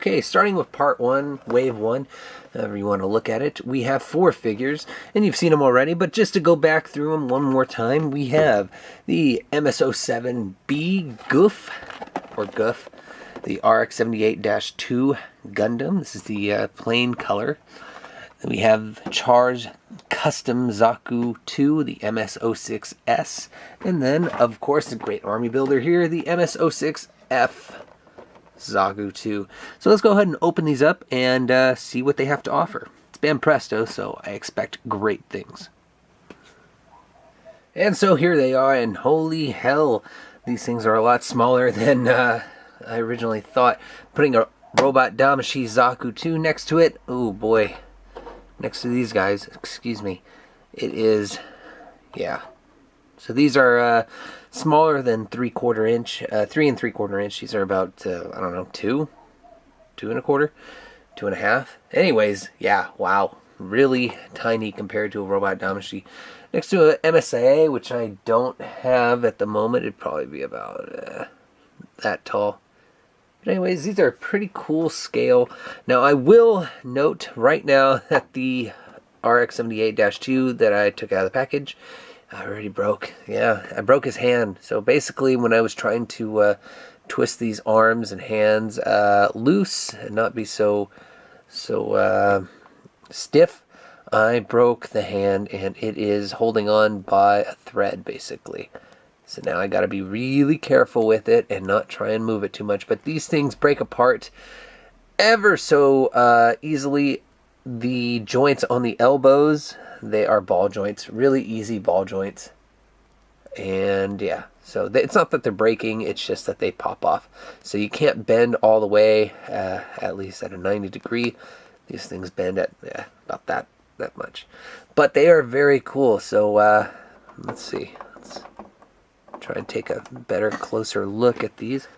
Okay, starting with part 1, wave 1, however you want to look at it, we have 4 figures, and you've seen them already, but just to go back through them one more time, we have the MS-07B Guff, or Guff, the RX-78-2 Gundam. This is the plain color. Then we have Char's Custom Zaku 2, the MS-06S, and then, of course, the great army builder here, the MS-06F Zaku 2. So let's go ahead and open these up and see what they have to offer. It's Banpresto, so I expect great things. And so here they are, and holy hell, these things are a lot smaller than I originally thought. Putting a Robot Damashi Zaku 2 next to it, oh boy, next to these guys, excuse me, it is, yeah. So these are smaller than 3/4 inch, 3 3/4 inch. These are about, I don't know, 2 1/4, 2 1/2. Anyways, yeah, wow, really tiny compared to a Robot Damashi. Next to a MSIA, which I don't have at the moment, it'd probably be about that tall. But anyways, these are a pretty cool scale. Now, I will note right now that the RX-78-2 that I took out of the package, I already broke. Yeah, I broke his hand. So basically, when I was trying to twist these arms and hands loose and not be so stiff, I broke the hand, and it is holding on by a thread, basically. So now I got to be really careful with it and not try and move it too much. But these things break apart ever so easily. The joints on the elbows, they are ball joints, really easy ball joints. And yeah, so it's not that they're breaking, it's just that they pop off. So you can't bend all the way, at least at a 90 degree. These things bend at about that much. But they are very cool. So let's see. Let's try and take a better, closer look at these.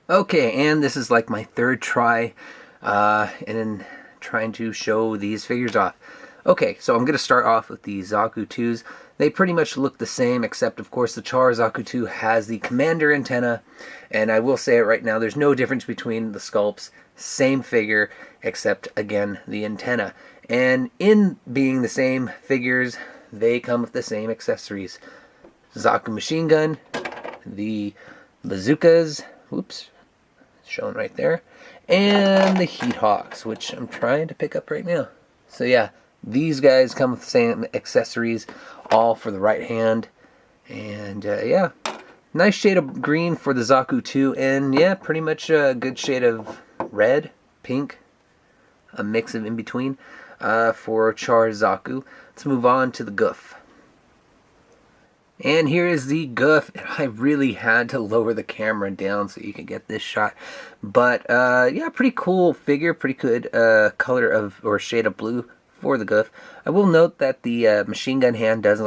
Okay, and this is like my third try in trying to show these figures off. Okay, so I'm going to start off with the Zaku 2s. They pretty much look the same, except of course the Char Zaku 2 has the commander antenna, and I will say it right now, there's no difference between the sculpts. Same figure, except again the antenna. And in being the same figures, they come with the same accessories. Zaku machine gun, the bazookas, whoops, shown right there, and the Heat Hawks, which I'm trying to pick up right now. So yeah, these guys come with the same accessories, all for the right hand. And yeah, nice shade of green for the Zaku 2, and yeah, pretty much a good shade of red, pink, a mix of in between for Char Zaku. Let's move on to the Guff. And here is the Guff. I really had to lower the camera down so you can get this shot. But yeah, pretty cool figure, pretty good color of or shade of blue for the Guff. I will note that the machine gun hand does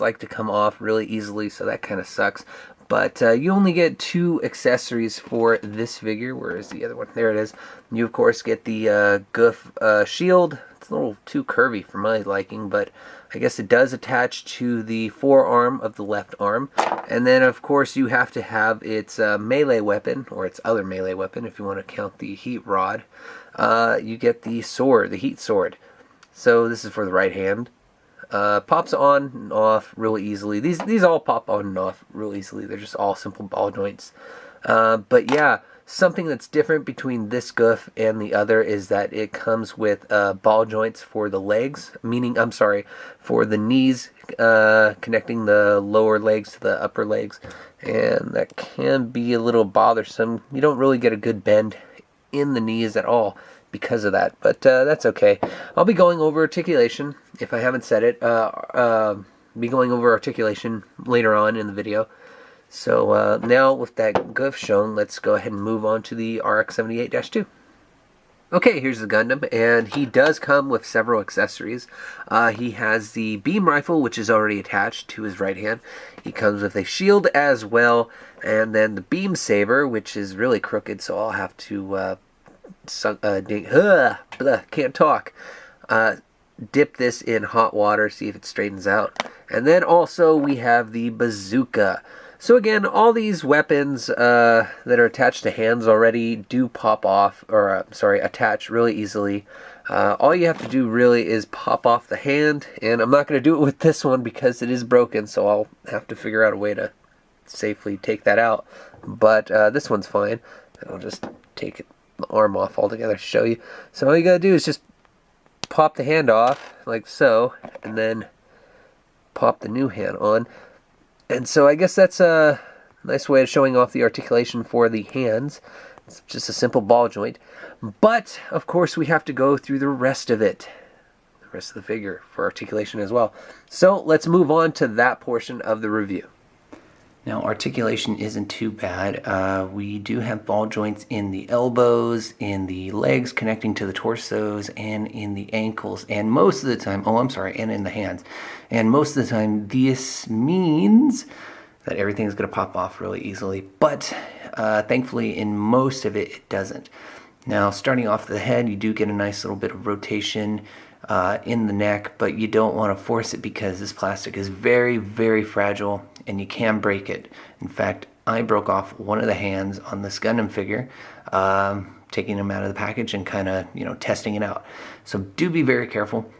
like to come off really easily, so that kind of sucks. But you only get 2 accessories for this figure. Where is the other one? There it is. You of course get the Guff shield. It's a little too curvy for my liking, but I guess it does attach to the forearm of the left arm. And then of course you have to have its melee weapon, or its other melee weapon if you want to count the heat rod. You get the sword, the heat sword. So this is for the right hand. Pops on and off really easily. These all pop on and off real easily. They're just all simple ball joints. But yeah, something that's different between this Guff and the other is that it comes with ball joints for the legs, meaning, I'm sorry, for the knees, connecting the lower legs to the upper legs, and that can be a little bothersome. You don't really get a good bend in the knees at all because of that, but that's okay. I'll be going over articulation, if I haven't said it. Be going over articulation later on in the video. So now with that Guff shown, let's go ahead and move on to the RX-78-2. Okay, here's the Gundam, and he does come with several accessories. He has the beam rifle, which is already attached to his right hand. He comes with a shield as well, and then the beam saber, which is really crooked, so I'll have to can't talk. Dip this in hot water, see if it straightens out. And then also we have the bazooka. So again, all these weapons that are attached to hands already do pop off, or sorry, attach really easily. All you have to do really is pop off the hand, and I'm not going to do it with this one because it is broken, so I'll have to figure out a way to safely take that out. But this one's fine. I'll just take the arm off altogether to show you. So all you got to do is just pop the hand off, like so, and then pop the new hand on. And so I guess that's a nice way of showing off the articulation for the hands. It's just a simple ball joint. But, of course, we have to go through the rest of it. The rest of the figure for articulation as well. So let's move on to that portion of the review. Now, articulation isn't too bad. We do have ball joints in the elbows, in the legs connecting to the torsos, and in the ankles. And most of the time, and in the hands. And most of the time, this means that everything's going to pop off really easily. But thankfully, in most of it, it doesn't. Now, starting off the head, you do get a nice little bit of rotation in the neck, but you don't want to force it because this plastic is very, very fragile and you can break it. In fact, I broke off one of the hands on this Gundam figure, taking them out of the package and kind of, testing it out. So do be very careful.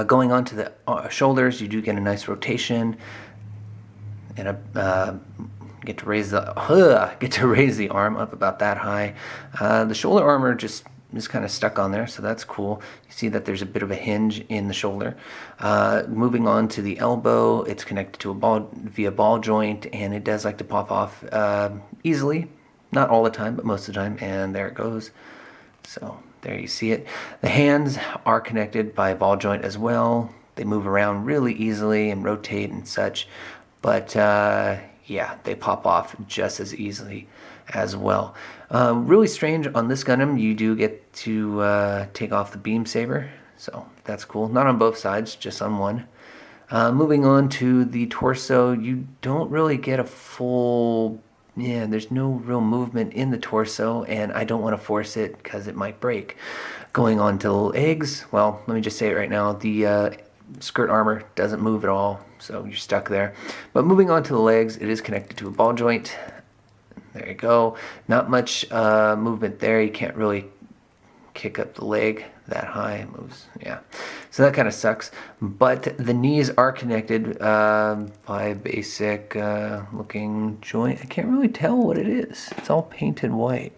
Going on to the shoulders, you do get a nice rotation and get to raise the arm up about that high. The shoulder armor just is kind of stuck on there, so that's cool. You see that there's a bit of a hinge in the shoulder. Moving on to the elbow, it's connected to via ball joint, and it does like to pop off easily. Not all the time, but most of the time, and there it goes. So there you see it. The hands are connected by a ball joint as well. They move around really easily and rotate and such, but yeah, they pop off just as easily as well. Really strange on this Gundam, you do get to take off the beam saber, so that's cool. Not on both sides, just on one. Moving on to the torso, you don't really get a full, there's no real movement in the torso, and I don't want to force it because it might break. Going on to the legs, well, let me just say it right now, the skirt armor doesn't move at all, so you're stuck there. But moving on to the legs, it is connected to a ball joint. There you go. Not much movement there. You can't really kick up the leg that high. It moves, yeah. So that kind of sucks. But the knees are connected by a basic looking joint. I can't really tell what it is. It's all painted white.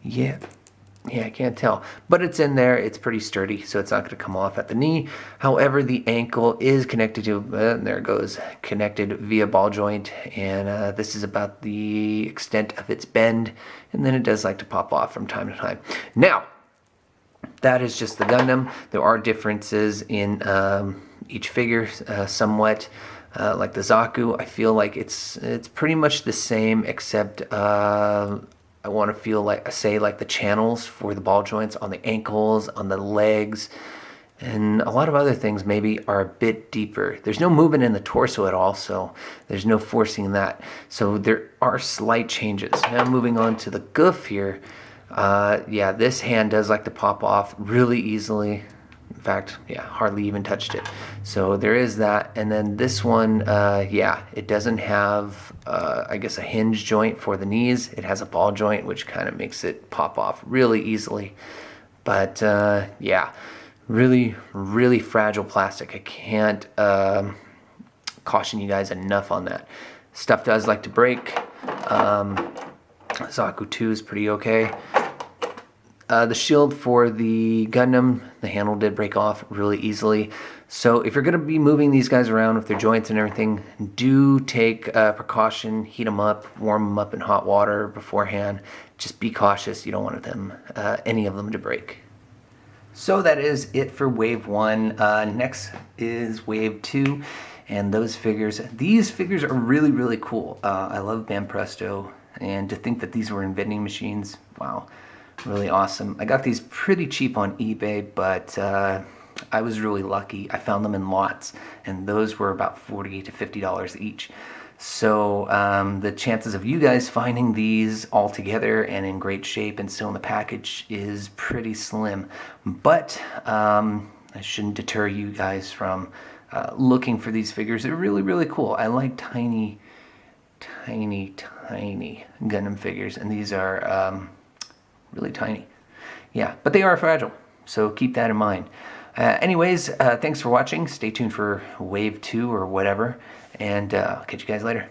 Yeah, I can't tell. But it's in there. It's pretty sturdy, so it's not going to come off at the knee. However, the ankle is connected to, there it goes, connected via ball joint. And this is about the extent of its bend. And then it does like to pop off from time to time. Now, that is just the Gundam. There are differences in each figure somewhat. Like the Zaku, I feel like it's pretty much the same, except I want to feel like, like the channels for the ball joints on the ankles, on the legs, and a lot of other things maybe are a bit deeper. There's no movement in the torso at all, so there's no forcing that. So there are slight changes. Now moving on to the Guff here, yeah, this hand does like to pop off really easily. In fact, yeah, hardly even touched it. So there is that. And then this one, yeah, it doesn't have, I guess, a hinge joint for the knees. It has a ball joint, which kind of makes it pop off really easily. But yeah, really, really fragile plastic. I can't caution you guys enough on that. Stuff does like to break. Zaku 2 is pretty okay. The shield for the Gundam, the handle did break off really easily. So if you're going to be moving these guys around with their joints and everything, do take precaution, heat them up, warm them up in hot water beforehand. Just be cautious, you don't want them, any of them to break. So that is it for Wave 1. Next is Wave 2, and these figures are really, really cool. I love Banpresto, and to think that these were in vending machines, wow. Really awesome. I got these pretty cheap on eBay, but I was really lucky. I found them in lots, and those were about $40 to $50 each. So the chances of you guys finding these all together and in great shape and still in the package is pretty slim. But I shouldn't deter you guys from looking for these figures. They're really, really cool. I like tiny tiny, tiny Gundam figures, and these are really tiny. Yeah, but they are fragile, so keep that in mind. Anyways, thanks for watching. Stay tuned for Wave 2 or whatever, and I'll catch you guys later.